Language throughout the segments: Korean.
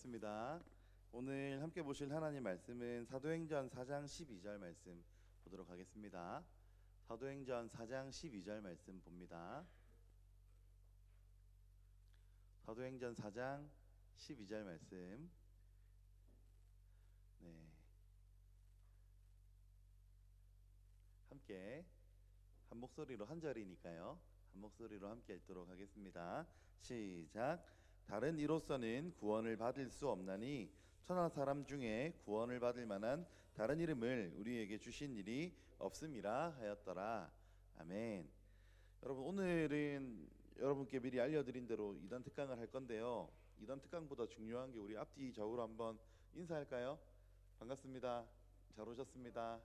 반갑습니다. 오늘 함께 보실 하나님 말씀은 사도행전 4장 12절 말씀 보도록 하겠습니다. 사도행전 4장 12절 말씀 봅니다. 사도행전 4장 12절 말씀. 함께 한 목소리로 한 절이니까요. 한 목소리로 함께 읽도록 하겠습니다. 시작. 다른 이로서는 구원을 받을 수 없나니 천하 사람 중에 구원을 받을 만한 다른 이름을 우리에게 주신 일이 없음이라 하였더라. 아멘. 여러분, 오늘은 여러분께 미리 알려드린 대로 이단 특강을 할 건데요. 이단 특강보다 중요한 게 우리 앞뒤 좌우로 한번 인사할까요? 반갑습니다. 잘 오셨습니다.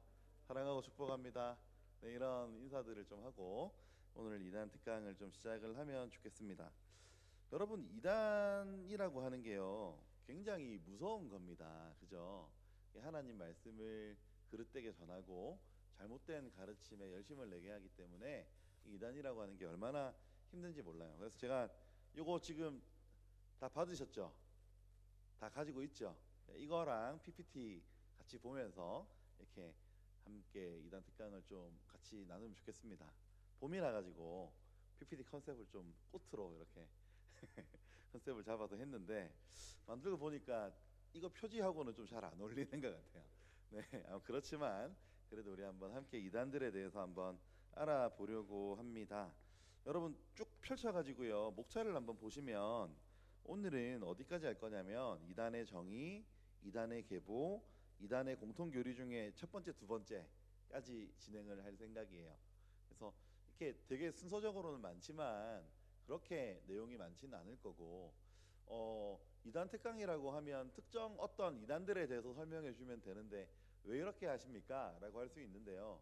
사랑하고 축복합니다. 네, 이런 인사들을 좀 하고 오늘 이단 특강을 좀 시작을 하면 좋겠습니다. 여러분, 이단이라고 하는 게요 굉장히 무서운 겁니다. 그죠? 하나님 말씀을 그릇되게 전하고 잘못된 가르침에 열심을 내게 하기 때문에 이단이라고 하는 게 얼마나 힘든지 몰라요. 그래서 제가 요거 지금 다 받으셨죠? 다 가지고 있죠? 이거랑 PPT 같이 보면서 이렇게 함께 이단 특강을 좀 같이 나누면 좋겠습니다. 봄이라 가지고 PPT 컨셉을 좀 꽃으로 이렇게 컨셉을 잡아서 했는데 만들고 보니까 이거 표지하고는 좀 잘 안 어울리는 것 같아요. 네, 그렇지만 그래도 우리 한번 함께 이단들에 대해서 한번 알아보려고 합니다. 여러분 쭉 펼쳐가지고요 목차를 한번 보시면 오늘은 어디까지 할 거냐면 이단의 정의, 이단의 계보, 이단의 공통교리 중에 첫 번째, 두 번째까지 진행을 할 생각이에요. 그래서 이렇게 되게 순서적으로는 많지만 그렇게 내용이 많지는 않을 거고 이단 특강이라고 하면 특정 어떤 이단들에 대해서 설명해 주면 되는데 왜 이렇게 하십니까? 라고 할 수 있는데요.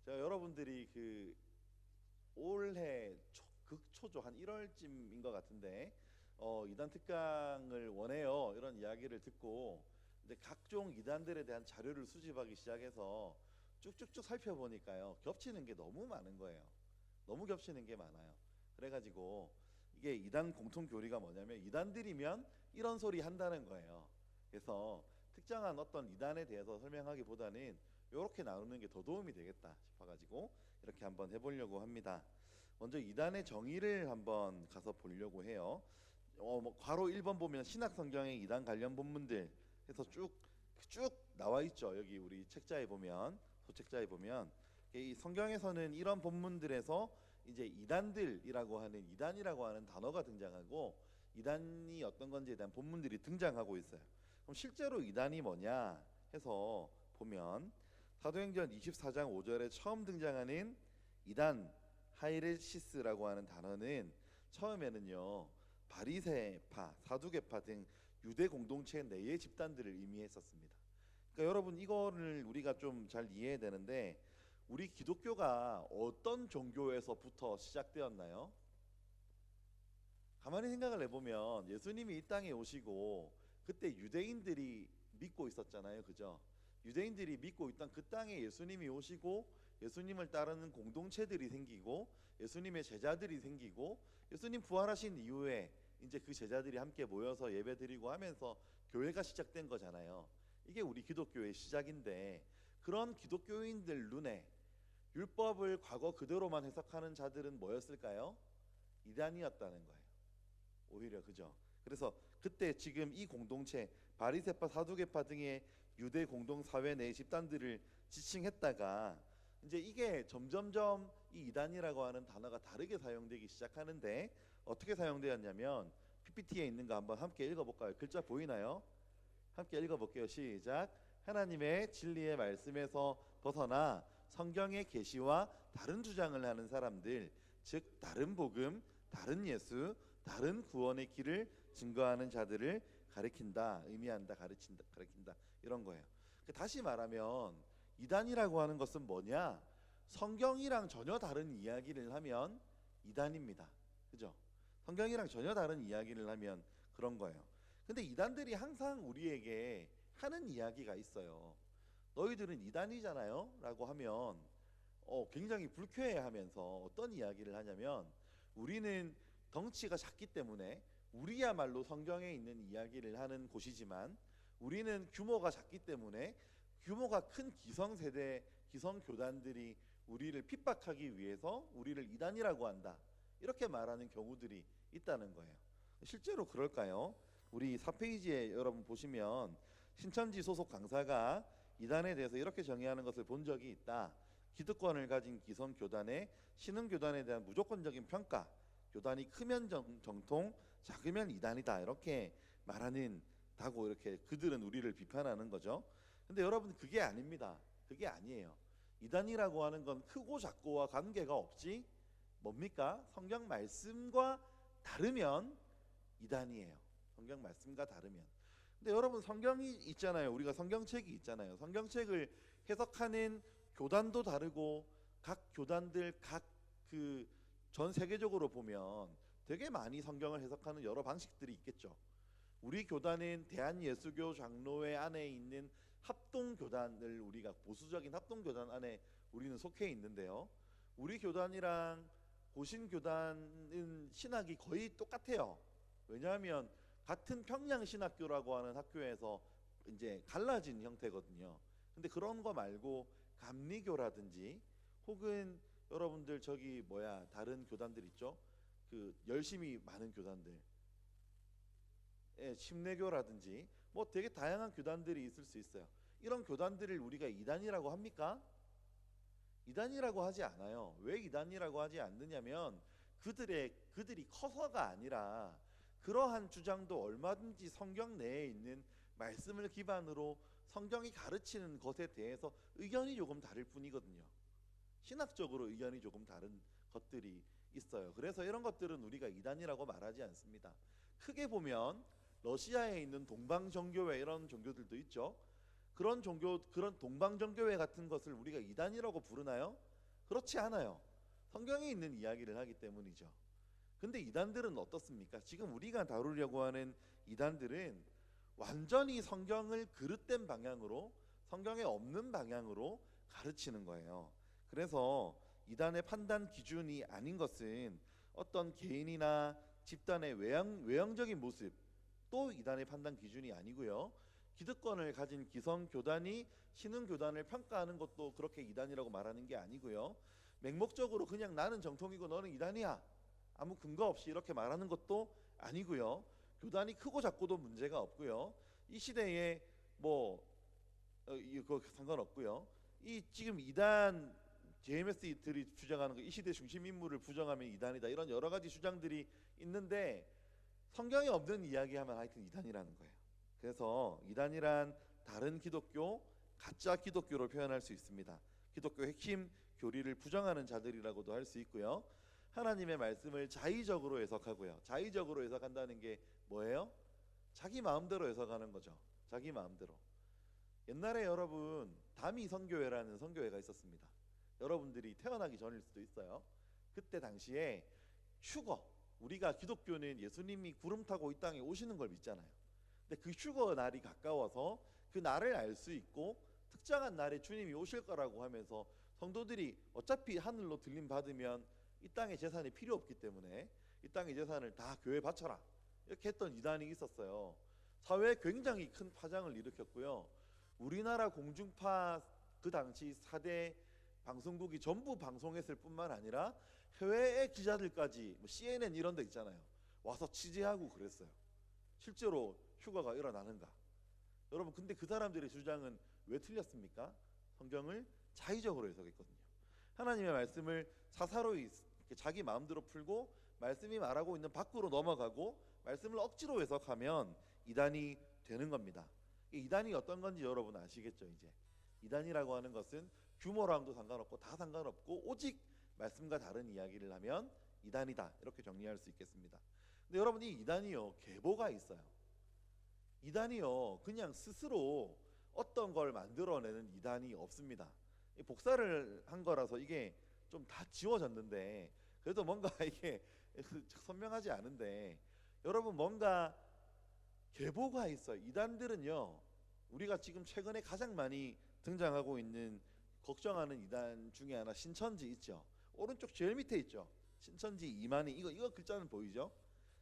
제가 여러분들이 그 올해 극초조 한 1월쯤인 것 같은데 이단 특강을 원해요 이런 이야기를 듣고 이제 각종 이단들에 대한 자료를 수집하기 시작해서 쭉쭉쭉 살펴보니까요 겹치는 게 너무 많은 거예요. 너무 겹치는 게 많아요. 그래가지고 이게 이단 공통 교리가 뭐냐면 이단들이면 이런 소리 한다는 거예요. 그래서 특정한 어떤 이단에 대해서 설명하기보다는 이렇게 나누는 게 더 도움이 되겠다 싶어가지고 이렇게 한번 해보려고 합니다. 먼저 이단의 정의를 한번 가서 보려고 해요. 괄호 1번 보면 신약성경의 이단 관련 본문들 해서 쭉 나와 있죠. 여기 우리 책자에 보면, 소책자에 보면 이 성경에서는 이런 본문들에서 이제 이단들이라고 하는 이단이라고 하는 단어가 등장하고 이단이 어떤 건지에 대한 본문들이 등장하고 있어요. 그럼 실제로 이단이 뭐냐 해서 보면 사도행전 24장 5절에 처음 등장하는 이단 하이레시스라고 하는 단어는 처음에는요 바리새파, 사두개파 등 유대 공동체 내의 집단들을 의미했었습니다. 그러니까 여러분 이거를 우리가 좀 잘 이해해야 되는데 우리 기독교가 어떤 종교에서부터 시작되었나요? 가만히 생각을 해보면 예수님이 이 땅에 오시고 그때 유대인들이 믿고 있었잖아요. 그죠? 유대인들이 믿고 있던 그 땅에 예수님이 오시고 예수님을 따르는 공동체들이 생기고 예수님의 제자들이 생기고 예수님 부활하신 이후에 이제 그 제자들이 함께 모여서 예배드리고 하면서 교회가 시작된 거잖아요. 이게 우리 기독교의 시작인데 그런 기독교인들 눈에 율법을 과거 그대로만 해석하는 자들은 뭐였을까요? 이단이었다는 거예요. 오히려 그죠? 그래서 그때 지금 이 공동체 바리새파, 사두개파 등의 유대 공동 사회 내 집단들을 지칭했다가 이제 이게 점점점 이 이단이라고 하는 단어가 다르게 사용되기 시작하는데 어떻게 사용되었냐면 PPT에 있는 거 한번 함께 읽어볼까요? 글자 보이나요? 함께 읽어볼게요. 시작. 하나님의 진리의 말씀에서 벗어나 성경의 계시와 다른 주장을 하는 사람들, 즉 다른 복음, 다른 예수, 다른 구원의 길을 증거하는 자들을 가리킨다, 의미한다, 가리킨다 이런 거예요. 다시 말하면 이단이라고 하는 것은 뭐냐? 성경이랑 전혀 다른 이야기를 하면 이단입니다. 그죠? 성경이랑 전혀 다른 이야기를 하면 그런 거예요. 근데 이단들이 항상 우리에게 하는 이야기가 있어요. 너희들은 이단이잖아요 라고 하면 굉장히 불쾌해하면서 어떤 이야기를 하냐면 우리는 덩치가 작기 때문에 우리야말로 성경에 있는 이야기를 하는 곳이지만 우리는 규모가 작기 때문에 규모가 큰 기성세대, 기성교단들이 우리를 핍박하기 위해서 우리를 이단이라고 한다, 이렇게 말하는 경우들이 있다는 거예요. 실제로 그럴까요? 우리 4페이지에 여러분 보시면 신천지 소속 강사가 이단에 대해서 이렇게 정의하는 것을 본 적이 있다. 기득권을 가진 기성교단의 신흥교단에 대한 무조건적인 평가, 교단이 크면 정통, 작으면 이단이다, 이렇게 말하는 다고 이렇게 그들은 우리를 비판하는 거죠. 근데 여러분, 그게 아닙니다. 그게 아니에요. 이단이라고 하는 건 크고 작고와 관계가 없이 뭡니까? 성경 말씀과 다르면 이단이에요. 성경 말씀과 다르면. 근데 여러분, 성경이 있잖아요. 우리가 성경책이 있잖아요. 성경책을 해석하는 교단도 다르고 각 교단들 각 그 전 세계적으로 보면 되게 많이 성경을 해석하는 여러 방식들이 있겠죠. 우리 교단은 대한예수교 장로회 안에 있는 합동교단을, 우리가 보수적인 합동교단 안에 우리는 속해 있는데요. 우리 교단이랑 고신교단은 신학이 거의 똑같아요. 왜냐하면 같은 평양신학교라고 하는 학교에서 이제 갈라진 형태거든요. 근데 그런 거 말고 감리교라든지 혹은 여러분들 저기 다른 교단들 있죠. 그 열심히 많은 교단들, 침례교라든지 뭐 되게 다양한 교단들이 있을 수 있어요. 이런 교단들을 우리가 이단이라고 합니까? 이단이라고 하지 않아요. 왜 이단이라고 하지 않느냐면 그들이 커서가 아니라 그러한 주장도 얼마든지 성경 내에 있는 말씀을 기반으로 성경이 가르치는 것에 대해서 의견이 조금 다를 뿐이거든요. 신학적으로 의견이 조금 다른 것들이 있어요. 그래서 이런 것들은 우리가 이단이라고 말하지 않습니다. 크게 보면 러시아에 있는 동방정교회, 이런 종교들도 있죠. 그런 동방정교회 같은 것을 우리가 이단이라고 부르나요? 그렇지 않아요. 성경에 있는 이야기를 하기 때문이죠. 근데 이단들은 어떻습니까? 지금 우리가 다루려고 하는 이단들은 완전히 성경을 그릇된 방향으로, 성경에 없는 방향으로 가르치는 거예요. 그래서 이단의 판단 기준이 아닌 것은 어떤 개인이나 집단의 외형적인 모습, 또 이단의 판단 기준이 아니고요. 기득권을 가진 기성교단이 신흥교단을 평가하는 것도 그렇게 이단이라고 말하는 게 아니고요. 맹목적으로 그냥 나는 정통이고 너는 이단이야, 아무 근거 없이 이렇게 말하는 것도 아니고요. 교단이 크고 작고도 문제가 없고요. 이 시대에 이거 상관없고요. 이 지금 이단 JMS들이 주장하는 거, 이 시대 중심 인물을 부정하면 이단이다, 이런 여러 가지 주장들이 있는데 성경에 없는 이야기하면 하여튼 이단이라는 거예요. 그래서 이단이란 다른 기독교, 가짜 기독교로 표현할 수 있습니다. 기독교 핵심 교리를 부정하는 자들이라고도 할 수 있고요. 하나님의 말씀을 자의적으로 해석하고요. 자의적으로 해석한다는 게 뭐예요? 자기 마음대로 해석하는 거죠. 자기 마음대로. 옛날에 여러분 다미 선교회라는 선교회가 있었습니다. 여러분들이 태어나기 전일 수도 있어요. 그때 당시에 휴거, 우리가 기독교는 예수님이 구름 타고 이 땅에 오시는 걸 믿잖아요. 근데 그 휴거 날이 가까워서 그 날을 알 수 있고 특정한 날에 주님이 오실 거라고 하면서 성도들이 어차피 하늘로 들림 받으면 이 땅의 재산이 필요 없기 때문에 이 땅의 재산을 다 교회에 바쳐라, 이렇게 했던 이단이 있었어요. 사회에 굉장히 큰 파장을 일으켰고요. 우리나라 공중파 그 당시 4대 방송국이 전부 방송했을 뿐만 아니라 해외의 기자들까지 CNN 이런 데 있잖아요. 와서 취재하고 그랬어요. 실제로 휴가가 일어나는가? 여러분, 근데 그 사람들의 주장은 왜 틀렸습니까? 성경을 자의적으로 해석했거든요. 하나님의 말씀을 사사로이 자기 마음대로 풀고 말씀이 말하고 있는 밖으로 넘어가고 말씀을 억지로 해석하면 이단이 되는 겁니다. 이단이 어떤 건지 여러분 아시겠죠? 이제 이단이라고 하는 것은 규모랑도 상관없고 다 상관없고 오직 말씀과 다른 이야기를 하면 이단이다, 이렇게 정리할 수 있겠습니다. 근데 여러분, 이 이단이요, 계보가 있어요. 이단이요, 그냥 스스로 어떤 걸 만들어내는 이단이 없습니다. 복사를 한 거라서 이게 좀 다 지워졌는데 그래도 뭔가 이게 선명하지 않은데, 여러분 뭔가 계보가 있어요. 이단들은요, 우리가 지금 최근에 가장 많이 등장하고 있는 걱정하는 이단 중에 하나 신천지 있죠. 오른쪽 제일 밑에 있죠. 신천지 이만희, 이거 글자는 보이죠?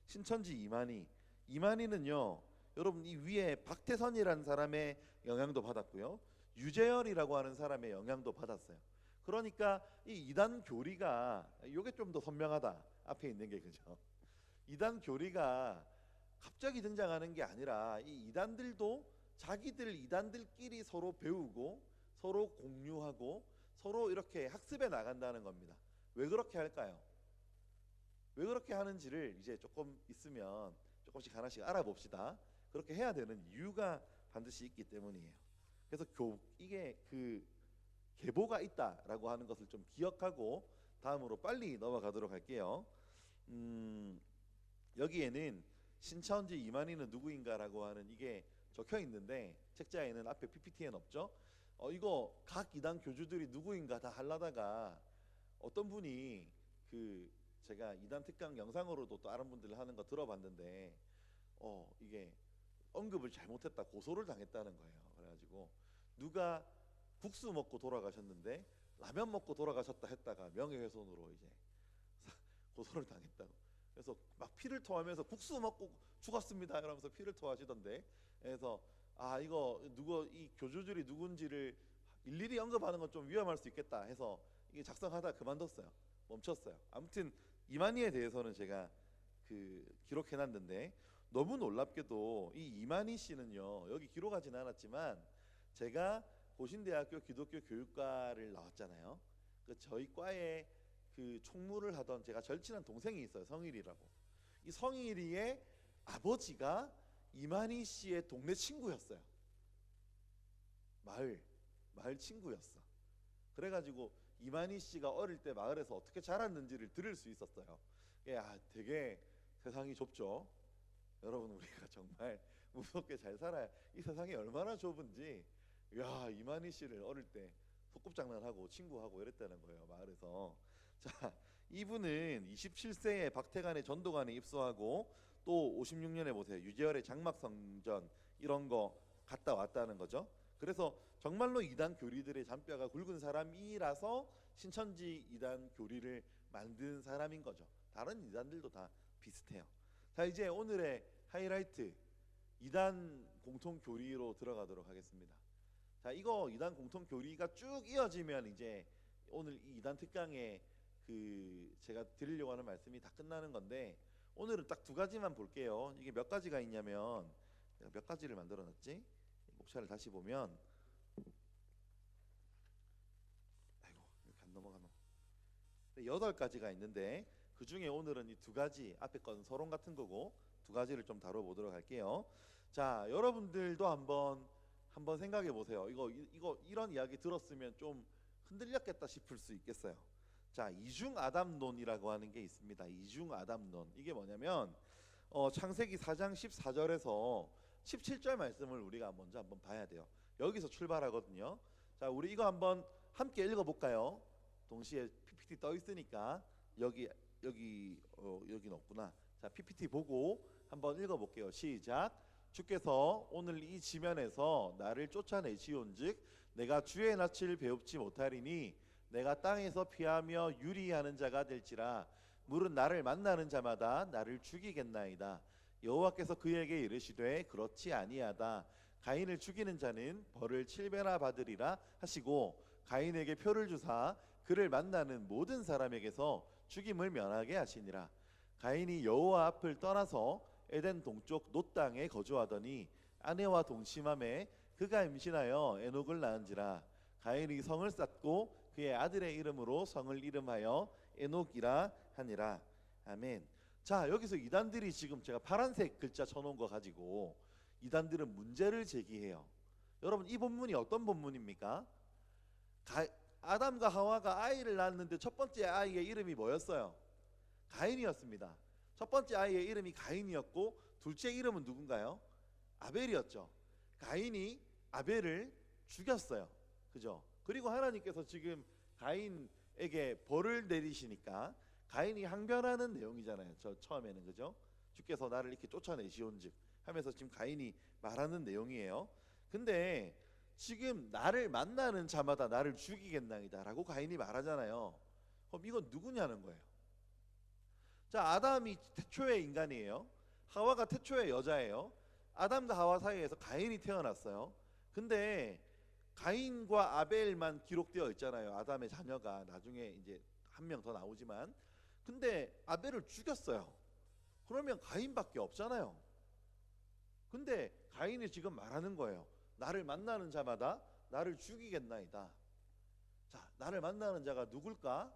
신천지 이만희. 이만희는요, 여러분 이 위에 박태선이라는 사람의 영향도 받았고요, 유재열이라고 하는 사람의 영향도 받았어요. 그러니까 이 이단 교리가 이게 좀 더 선명하다. 앞에 있는 게 그죠? 이단 교리가 갑자기 등장하는 게 아니라 이 이단들도 자기들 이단들끼리 서로 배우고 서로 공유하고 서로 이렇게 학습해 나간다는 겁니다. 왜 그렇게 할까요? 왜 그렇게 하는지를 이제 조금 있으면 조금씩 하나씩 알아봅시다. 그렇게 해야 되는 이유가 반드시 있기 때문이에요. 그래서 이게 그 계보가 있다라고 하는 것을 좀 기억하고 다음으로 빨리 넘어가도록 할게요. 여기에는 신천지 이만희는 누구인가라고 하는 이게 적혀 있는데 책자에는 앞에 PPT에는 없죠. 이거 각 이단 교주들이 누구인가 다 하려다가 어떤 분이 그 제가 이단 특강 영상으로도 또 다른 분들 하는 거 들어봤는데 이게 언급을 잘못했다 고소를 당했다는 거예요. 그래가지고 누가 국수 먹고 돌아가셨는데 라면 먹고 돌아가셨다 했다가 명예훼손으로 이제 고소를 당했다고. 그래서 막 피를 토하면서 국수 먹고 죽었습니다 이러면서 피를 토하시던데. 그래서 이거 이 교주들이 누군지를 일일이 언급하는 건 좀 위험할 수 있겠다 해서 이게 작성하다 그만뒀어요. 멈췄어요. 아무튼 이만희에 대해서는 제가 기록해놨는데, 너무 놀랍게도 이 이만희 씨는요, 여기 기록하진 않았지만 제가 고신대학교 기독교 교육과를 나왔잖아요. 저희 과에 총무를 하던 제가 절친한 동생이 있어요. 성일이라고. 이 성일이의 아버지가 이만희 씨의 동네 친구였어요. 마을 친구였어. 그래가지고 이만희 씨가 어릴 때 마을에서 어떻게 자랐는지를 들을 수 있었어요. 되게 세상이 좁죠. 여러분, 우리가 정말 무섭게 잘 살아야 이 세상이 얼마나 좁은지. 이만희 씨를 어릴 때 소꿉장난하고 친구하고 이랬다는 거예요, 마을에서. 자, 이분은 27세에 박태관의 전도관에 입소하고 또 56년에 보세요, 유재열의 장막성전 이런 거 갔다 왔다는 거죠. 그래서 정말로 이단 교리들의 잔뼈가 굵은 사람이라서 신천지 이단 교리를 만든 사람인 거죠. 다른 이단들도 다 비슷해요. 자, 이제 오늘의 하이라이트, 이단 공통 교리로 들어가도록 하겠습니다. 자, 이거 이단 공통 교리가 쭉 이어지면 이제 오늘 이 이단 특강에 제가 드리려고 하는 말씀이 다 끝나는 건데, 오늘은 딱 두 가지만 볼게요. 이게 몇 가지가 있냐면, 내가 몇 가지를 만들어 놨지? 목차를 다시 보면, 아이고 이렇게 안 넘어가노. 8가지가 있는데 그 중에 오늘은 이 두 가지, 앞에 건 서론 같은 거고 두 가지를 좀 다뤄보도록 할게요. 자, 여러분들도 한번 생각해 보세요. 이거 이런 이야기 들었으면 좀 흔들렸겠다 싶을 수 있겠어요. 자, 이중아담론이라고 하는 게 있습니다. 이중아담론, 이게 뭐냐면 창세기 4장 14절에서 17절 말씀을 우리가 먼저 한번 봐야 돼요. 여기서 출발하거든요. 자, 우리 이거 한번 함께 읽어볼까요? 동시에 PPT 떠 있으니까 여기는 없구나. 자, PPT 보고 한번 읽어볼게요. 시작. 주께서 오늘 이 지면에서 나를 쫓아내시온즉 내가 주의 낯을 배웁지 못하리니 내가 땅에서 피하며 유리하는 자가 될지라. 물은 나를 만나는 자마다 나를 죽이겠나이다. 여호와께서 그에게 이르시되 그렇지 아니하다. 가인을 죽이는 자는 벌을 7배나 받으리라 하시고, 가인에게 표를 주사 그를 만나는 모든 사람에게서 죽임을 면하게 하시니라. 가인이 여호와 앞을 떠나서 에덴 동쪽 놋 땅에 거주하더니 아내와 동침함에 그가 임신하여 에녹을 낳은지라. 가인이 성을 쌓고 그의 아들의 이름으로 성을 이름하여 에녹이라 하니라. 아멘. 자, 여기서 이단들이 지금 제가 파란색 글자 쳐놓은 거 가지고 이단들은 문제를 제기해요. 여러분, 이 본문이 어떤 본문입니까? 아담과 하와가 아이를 낳았는데 첫 번째 아이의 이름이 뭐였어요? 가인이었습니다. 첫 번째 아이의 이름이 가인이었고 둘째 이름은 누군가요? 아벨이었죠. 가인이 아벨을 죽였어요. 그죠? 그리고 하나님께서 지금 가인에게 벌을 내리시니까 가인이 항변하는 내용이잖아요. 처음에는, 그죠? 주께서 나를 이렇게 쫓아내시온즉 하면서 지금 가인이 말하는 내용이에요. 근데 지금 나를 만나는 자마다 나를 죽이겠나이다 라고 가인이 말하잖아요. 그럼 이건 누구냐는 거예요. 자, 아담이 태초의 인간이에요. 하와가 태초의 여자예요. 아담과 하와 사이에서 가인이 태어났어요. 근데 가인과 아벨만 기록되어 있잖아요. 아담의 자녀가 나중에 이제 한 명 더 나오지만, 근데 아벨을 죽였어요. 그러면 가인밖에 없잖아요. 근데 가인이 지금 말하는 거예요. 나를 만나는 자마다 나를 죽이겠나이다. 자, 나를 만나는 자가 누굴까?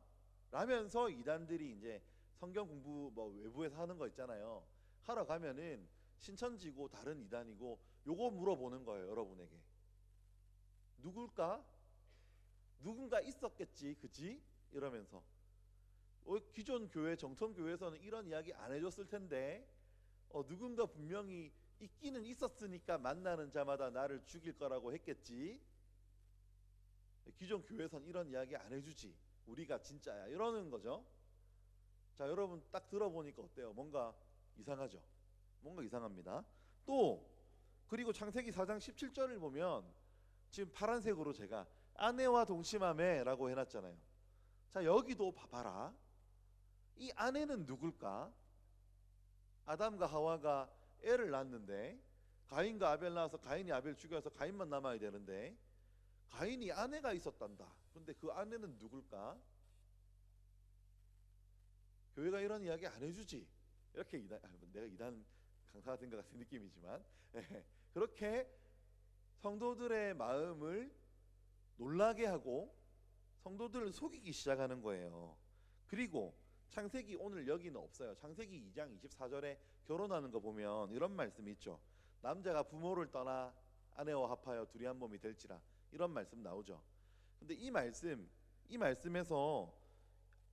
라면서 이단들이 이제 성경 공부 뭐 외부에서 하는 거 있잖아요. 하러 가면은 신천지고 다른 이단이고 요거 물어보는 거예요. 여러분에게 누굴까? 누군가 있었겠지, 그지? 이러면서 기존 교회 정통 교회에서는 이런 이야기 안 해줬을 텐데 누군가 분명히 있기는 있었으니까 만나는 자마다 나를 죽일 거라고 했겠지. 기존 교회에서는 이런 이야기 안 해주지. 우리가 진짜야 이러는 거죠. 자, 여러분 딱 들어보니까 어때요? 뭔가 이상하죠? 뭔가 이상합니다. 또 그리고 창세기 4장 17절을 보면 지금 파란색으로 제가 아내와 동침하매 라고 해놨잖아요. 자, 여기도 봐봐라. 이 아내는 누굴까? 아담과 하와가 애를 낳았는데 가인과 아벨 낳아서 가인이 아벨 죽여서 가인만 남아야 되는데 가인이 아내가 있었단다. 근데 그 아내는 누굴까? 교회가 이런 이야기 안 해주지. 이렇게 내가 이단 강사가 된 것 같은 느낌이지만 그렇게 성도들의 마음을 놀라게 하고 성도들을 속이기 시작하는 거예요. 그리고 창세기 오늘 여기는 없어요. 창세기 2장 24절에 결혼하는 거 보면 이런 말씀이 있죠. 남자가 부모를 떠나 아내와 합하여 둘이 한 몸이 될지라, 이런 말씀 나오죠. 근데 이 말씀에서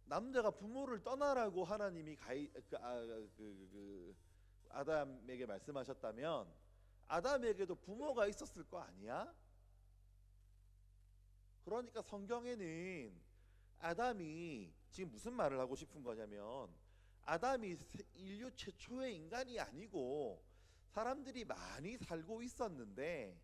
남자가 부모를 떠나라고 하나님이 아담에게 말씀하셨다면 아담에게도 부모가 있었을 거 아니야? 그러니까 성경에는 아담이 지금 무슨 말을 하고 싶은 거냐면 아담이 인류 최초의 인간이 아니고 사람들이 많이 살고 있었는데,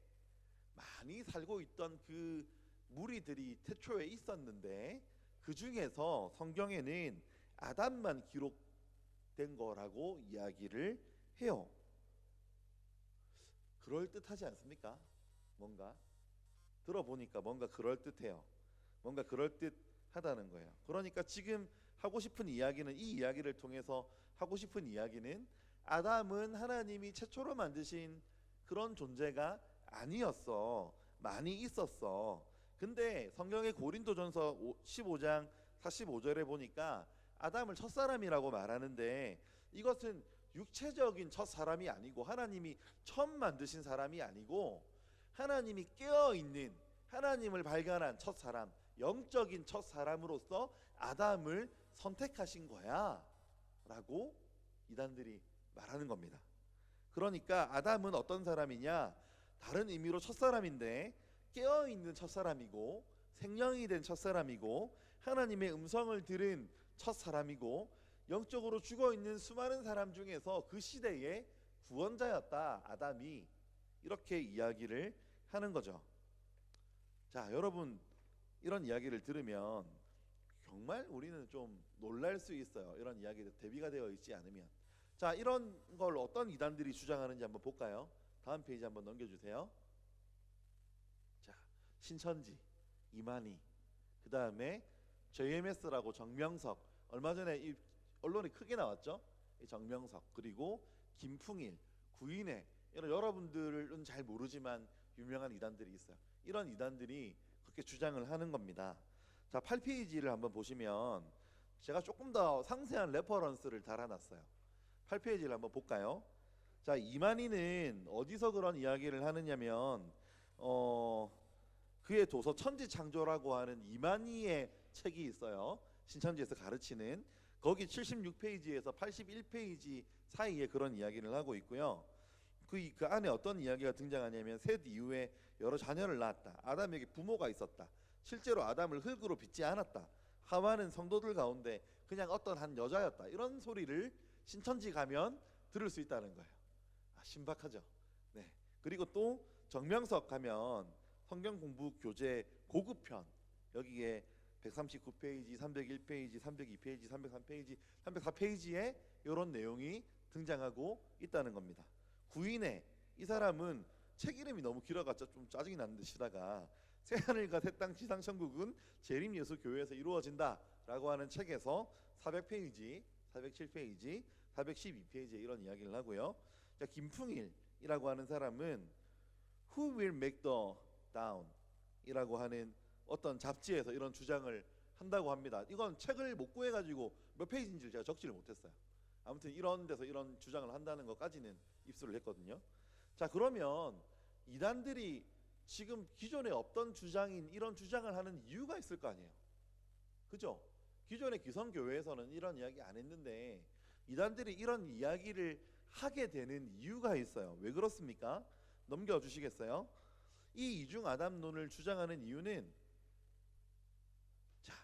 많이 살고 있던 그 무리들이 태초에 있었는데 그 중에서 성경에는 아담만 기록된 거라고 이야기를 해요. 그럴듯하지 않습니까? 뭔가 들어보니까 뭔가 그럴듯해요. 뭔가 그럴듯하다는 거예요. 그러니까 지금 하고 싶은 이야기는, 이 이야기를 통해서 하고 싶은 이야기는 아담은 하나님이 최초로 만드신 그런 존재가 아니었어. 많이 있었어. 근데 성경의 고린도전서 15장 45절에 보니까 아담을 첫사람이라고 말하는데 이것은 육체적인 첫사람이 아니고 하나님이 처음 만드신 사람이 아니고 하나님이 깨어있는, 하나님을 발견한 첫사람, 영적인 첫사람으로서 아담을 선택하신 거야 라고 이단들이 말하는 겁니다. 그러니까 아담은 어떤 사람이냐? 다른 의미로 첫사람인데 깨어있는 첫사람이고 생명이 된 첫사람이고 하나님의 음성을 들은 첫사람이고 영적으로 죽어있는 수많은 사람 중에서 그 시대의 구원자였다, 아담이. 이렇게 이야기를 하는 거죠. 자, 여러분 이런 이야기를 들으면 정말 우리는 좀 놀랄 수 있어요. 이런 이야기들 대비가 되어 있지 않으면. 자, 이런 걸 어떤 이단들이 주장하는지 한번 볼까요? 다음 페이지 한번 넘겨주세요. 자, 신천지, 이만희, 그 다음에 JMS라고 정명석, 얼마 전에 이 언론에 크게 나왔죠. 이 정명석, 그리고 김풍일, 구인회, 이런 여러분들은 잘 모르지만 유명한 이단들이 있어요. 이런 이단들이 그렇게 주장을 하는 겁니다. 자, 8페이지를 한번 보시면 제가 조금 더 상세한 레퍼런스를 달아놨어요. 8페이지를 한번 볼까요? 자, 이만희는 어디서 그런 이야기를 하느냐면 그의 도서 천지창조라고 하는 이만희의 책이 있어요. 신천지에서 가르치는, 거기 76페이지에서 81페이지 사이에 그런 이야기를 하고 있고요. 그 안에 어떤 이야기가 등장하냐면 셋 이후에 여러 자녀를 낳았다. 아담에게 부모가 있었다. 실제로 아담을 흙으로 빚지 않았다. 하와는 성도들 가운데 그냥 어떤 한 여자였다. 이런 소리를 신천지 가면 들을 수 있다는 거예요. 신박하죠. 네. 그리고 또 정명석 가면 성경 공부 교재 고급편, 여기에 139페이지, 301페이지, 302페이지, 303페이지, 304페이지에 이런 내용이 등장하고 있다는 겁니다. 구인의 이 사람은 책 이름이 너무 길어가지고 좀 짜증이 나는데 시다가 새하늘과 새 땅 지상 천국은 재림예수교회에서 이루어진다라고 하는 책에서 400페이지, 407페이지, 412페이지에 이런 이야기를 하고요. 자, 김풍일이라고 하는 사람은 Who will make the down? 이라고 하는 어떤 잡지에서 이런 주장을 한다고 합니다. 이건 책을 못 구해가지고 몇 페이지인지를 제가 적지를 못했어요. 아무튼 이런 데서 이런 주장을 한다는 것까지는 입수를 했거든요. 자, 그러면 이단들이 지금 기존에 없던 주장인 이런 주장을 하는 이유가 있을 거 아니에요. 그죠? 기존의 기성교회에서는 이런 이야기 안 했는데 이단들이 이런 이야기를 하게 되는 이유가 있어요. 왜 그렇습니까? 넘겨주시겠어요? 이 이중 아담론을 주장하는 이유는, 자,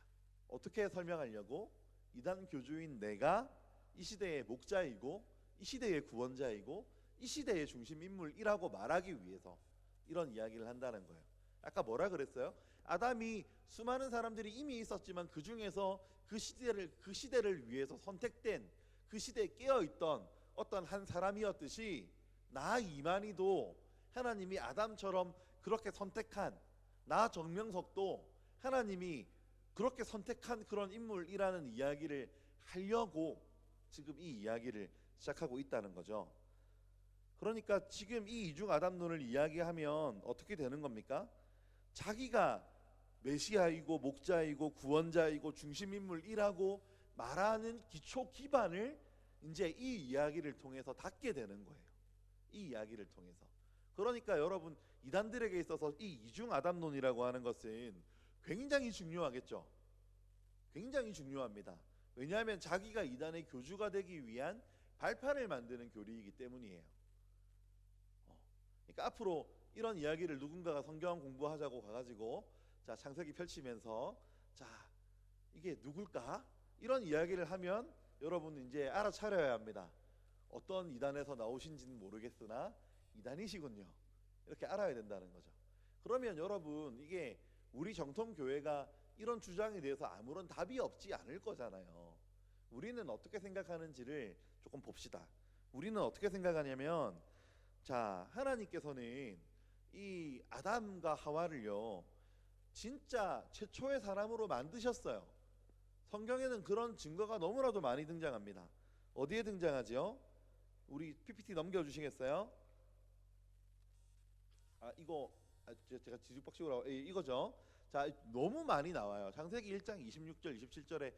어떻게 설명하려고? 이단 교주인 내가 이 시대의 목자이고 이 시대의 구원자이고 이 시대의 중심 인물이라고 말하기 위해서 이런 이야기를 한다는 거예요. 아까 뭐라 그랬어요? 아담이 수많은 사람들이 이미 있었지만 그 중에서 그 시대를 위해서 선택된, 그 시대에 깨어 있던 어떤 한 사람이었듯이 나 이만희도 하나님이 아담처럼 그렇게 선택한, 나 정명석도 하나님이 그렇게 선택한 그런 인물이라는 이야기를 하려고 지금 이 이야기를 시작하고 있다는 거죠. 그러니까 지금 이 이중 아담론을 이야기하면 어떻게 되는 겁니까? 자기가 메시아이고 목자이고 구원자이고 중심인물이라고 말하는 기초 기반을 이제 이 이야기를 통해서 닫게 되는 거예요. 이 이야기를 통해서. 그러니까 여러분, 이단들에게 있어서 이 이중 아담론이라고 하는 것은 굉장히 중요하겠죠. 굉장히 중요합니다. 왜냐하면 자기가 이단의 교주가 되기 위한 발판을 만드는 교리이기 때문이에요. 그러니까 앞으로 이런 이야기를 누군가가 성경 공부하자고 가가지고 자, 창세기 펼치면서 자, 이게 누굴까? 이런 이야기를 하면 여러분은 이제 알아차려야 합니다. 어떤 이단에서 나오신지는 모르겠으나 이단이시군요. 이렇게 알아야 된다는 거죠. 그러면 여러분, 이게 우리 정통교회가 이런 주장에 대해서 아무런 답이 없지 않을 거잖아요. 우리는 어떻게 생각하는지를 조금 봅시다. 우리는 어떻게 생각하냐면, 자, 하나님께서는 이 아담과 하와를요 진짜 최초의 사람으로 만드셨어요. 성경에는 그런 증거가 너무나도 많이 등장합니다. 어디에 등장하죠? 우리 PPT 넘겨주시겠어요? 이거 제가 뒤죽박죽으로 이거죠. 자, 너무 많이 나와요. 창세기 1장 26절 27절에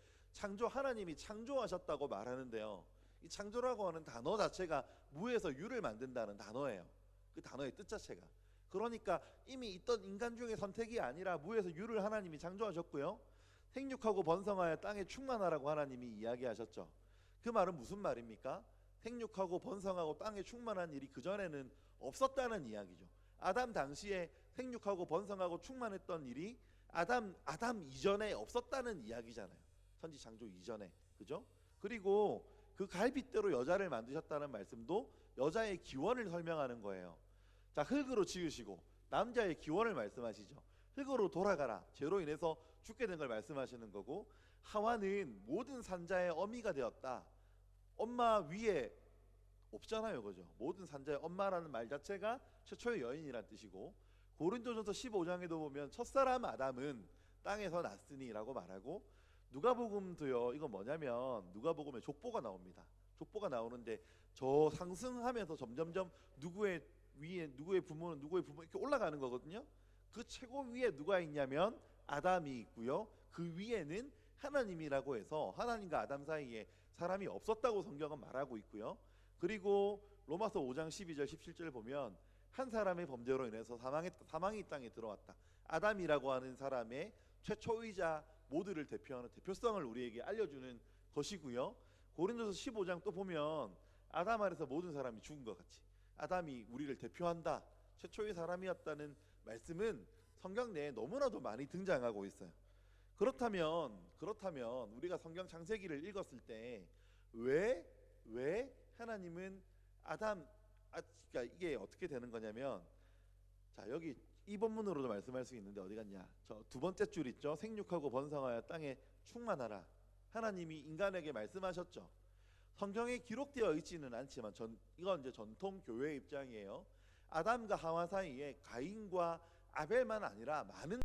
하나님이 창조하셨다고 말하는데요, 이 창조라고 하는 단어 자체가 무에서 유를 만든다는 단어예요. 그 단어의 뜻 자체가. 그러니까 이미 있던 인간 중에 선택이 아니라 무에서 유를 하나님이 창조하셨고요, 생육하고 번성하여 땅에 충만하라고 하나님이 이야기하셨죠. 그 말은 무슨 말입니까? 생육하고 번성하고 땅에 충만한 일이 그전에는 없었다는 이야기죠. 아담 당시에 생육하고 번성하고 충만했던 일이 아담 이전에 없었다는 이야기잖아요. 천지 창조 이전에. 그죠? 그리고 그 갈빗대로 여자를 만드셨다는 말씀도 여자의 기원을 설명하는 거예요. 자, 흙으로 지으시고 남자의 기원을 말씀하시죠. 흙으로 돌아가라, 죄로 인해서 죽게 된 걸 말씀하시는 거고, 하와는 모든 산자의 어미가 되었다. 엄마 위에 없잖아요. 그죠? 모든 산자의 엄마라는 말 자체가 최초의 여인이란 뜻이고, 고린도전서 15장에도 보면 첫사람 아담은 땅에서 났으니 라고 말하고, 누가복음도요, 이건 뭐냐면 누가복음에 족보가 나옵니다. 족보가 나오는데 저 상승하면서 점점점 누구의 위에 누구의 부모는 누구의 부모 이렇게 올라가는 거거든요. 그 최고 위에 누가 있냐면 아담이 있고요, 그 위에는 하나님이라고 해서 하나님과 아담 사이에 사람이 없었다고 성경은 말하고 있고요. 그리고 로마서 5장 12절 17절 보면 한 사람의 범죄로 인해서 사망이 땅에 들어왔다. 아담이라고 하는 사람의 최초이자 모두를 대표하는 대표성을 우리에게 알려주는 것이고요. 고린도서 15장 또 보면 아담 아래서 모든 사람이 죽은 것 같이 아담이 우리를 대표한다, 최초의 사람이었다는 말씀은 성경 내에 너무나도 많이 등장하고 있어요. 그렇다면 우리가 성경 창세기를 읽었을 때 왜 하나님은 그러니까 이게 어떻게 되는 거냐면, 자, 여기 이 본문으로도 말씀할 수 있는데 어디 갔냐? 저 두 번째 줄 있죠. 생육하고 번성하여 땅에 충만하라. 하나님이 인간에게 말씀하셨죠. 성경에 기록되어 있지는 않지만 이건 이제 전통 교회 입장이에요. 아담과 하와 사이에 가인과 아벨만 아니라 많은